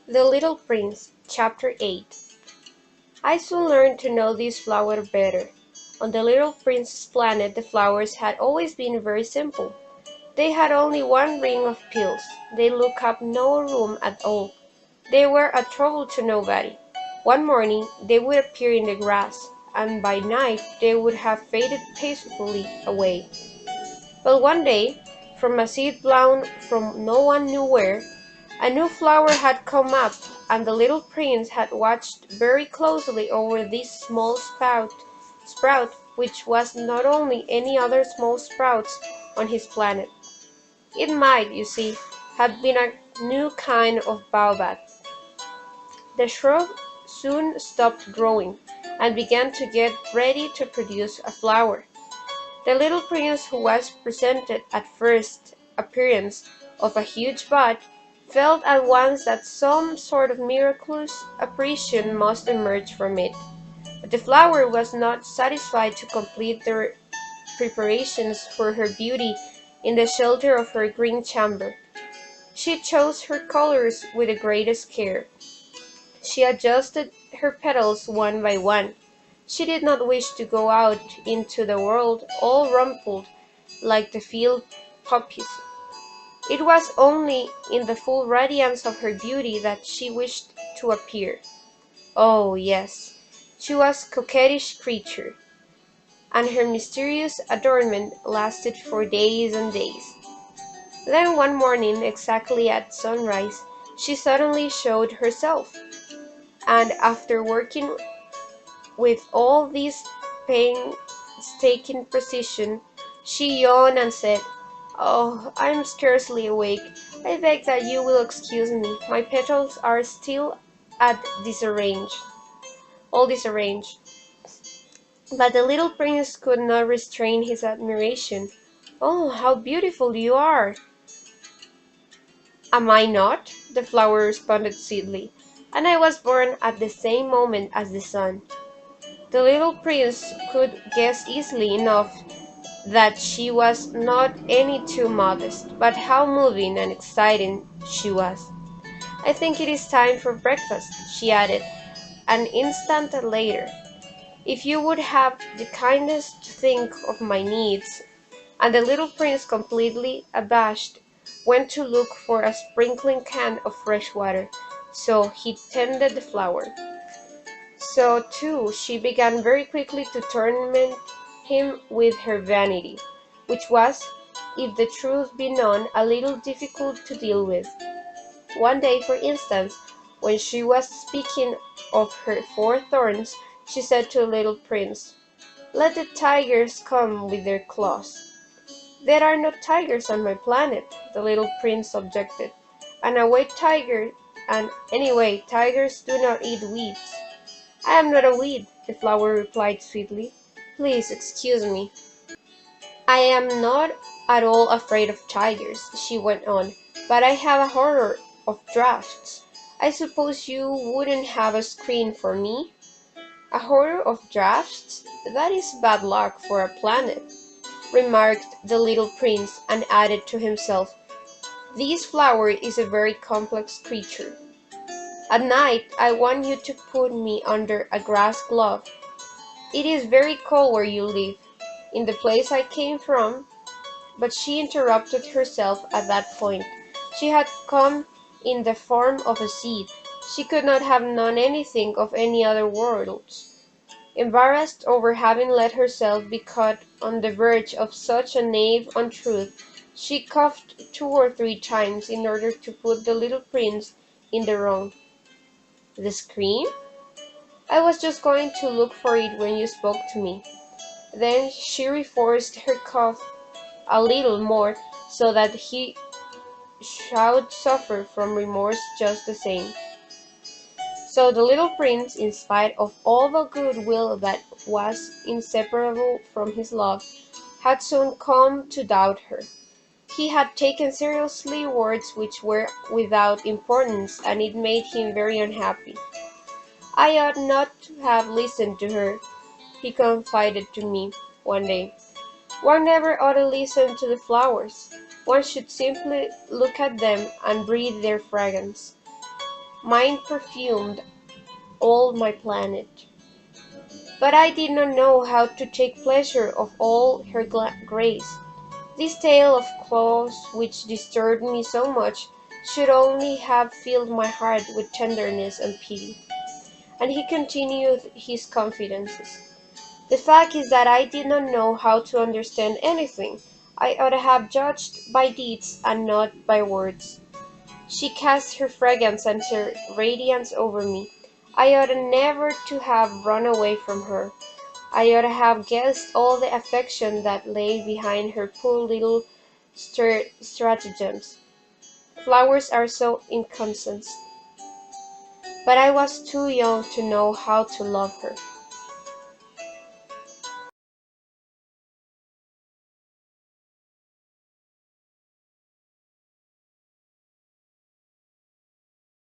The Little Prince, Chapter 8. I soon learned to know this flower better. On the Little Prince's planet the flowers had always been very simple. They had only one ring of petals. They took up no room at all. They were a trouble to nobody. One morning they would appear in the grass, and by night they would have faded peacefully away. But one day, from a seed blown from no one knew where, a new flower had come up, and the little prince had watched very closely over this small sprout which was not only any other small sprouts on his planet. It might, you see, have been a new kind of baobab. The shrub soon stopped growing, and began to get ready to produce a flower. The little prince, who was presented at first appearance of a huge bud, felt at once that some sort of miraculous apparition must emerge from it. But the flower was not satisfied to complete the preparations for her beauty in the shelter of her green chamber. She chose her colors with the greatest care. She adjusted her petals one by one. She did not wish to go out into the world all rumpled like the field poppies. It was only in the full radiance of her beauty that she wished to appear. Oh, yes, she was a coquettish creature, and her mysterious adornment lasted for days and days. Then one morning, exactly at sunrise, she suddenly showed herself, and after working with all this painstaking precision, she yawned and said, "Oh, I am scarcely awake. I beg that you will excuse me. My petals are still at all disarranged." But the little prince could not restrain his admiration. "Oh, how beautiful you are!" "Am I not?" the flower responded sweetly. "And I was born at the same moment as the sun." The little prince could guess easily enough that she was not any too modest, but how moving and exciting she was. "I think it is time for breakfast," she added, an instant later. "If you would have the kindness to think of my needs." And the little prince, completely abashed, went to look for a sprinkling can of fresh water, so he tended the flower. So, too, she began very quickly to torment him with her vanity, which was, if the truth be known, a little difficult to deal with. One day, for instance, when she was speaking of her 4 thorns, she said to the little prince, "Let the tigers come with their claws." "There are no tigers on my planet," the little prince objected, "and a white tiger, and anyway, tigers do not eat weeds." "I am not a weed," the flower replied sweetly. "Please excuse me." "I am not at all afraid of tigers," she went on, "but I have a horror of draughts. I suppose you wouldn't have a screen for me?" "A horror of draughts? That is bad luck for a planet," remarked the little prince, and added to himself, "This flower is a very complex creature. At night I want you to put me under a grass glove. It is very cold where you live. In the place I came from—" But she interrupted herself at that point. She had come in the form of a seed. She could not have known anything of any other worlds. Embarrassed over having let herself be caught on the verge of such a naive untruth, she coughed 2 or 3 times in order to put the little prince in the wrong. "The screen? I was just going to look for it when you spoke to me." Then she reforced her cough a little more, so that he should suffer from remorse just the same. So the little prince, in spite of all the good will that was inseparable from his love, had soon come to doubt her. He had taken seriously words which were without importance, and it made him very unhappy. "I ought not to have listened to her," he confided to me one day. "One never ought to listen to the flowers. One should simply look at them and breathe their fragrance." Mine perfumed all my planet. But I did not know how to take pleasure of all her grace. This tale of claws, which disturbed me so much, should only have filled my heart with tenderness and pity. And he continued his confidences. The fact is that I did not know how to understand anything. I ought to have judged by deeds and not by words. She cast her fragrance and her radiance over me. I ought never to have run away from her. I ought to have guessed all the affection that lay behind her poor little stratagems. Flowers are so inconstant. But I was too young to know how to love her.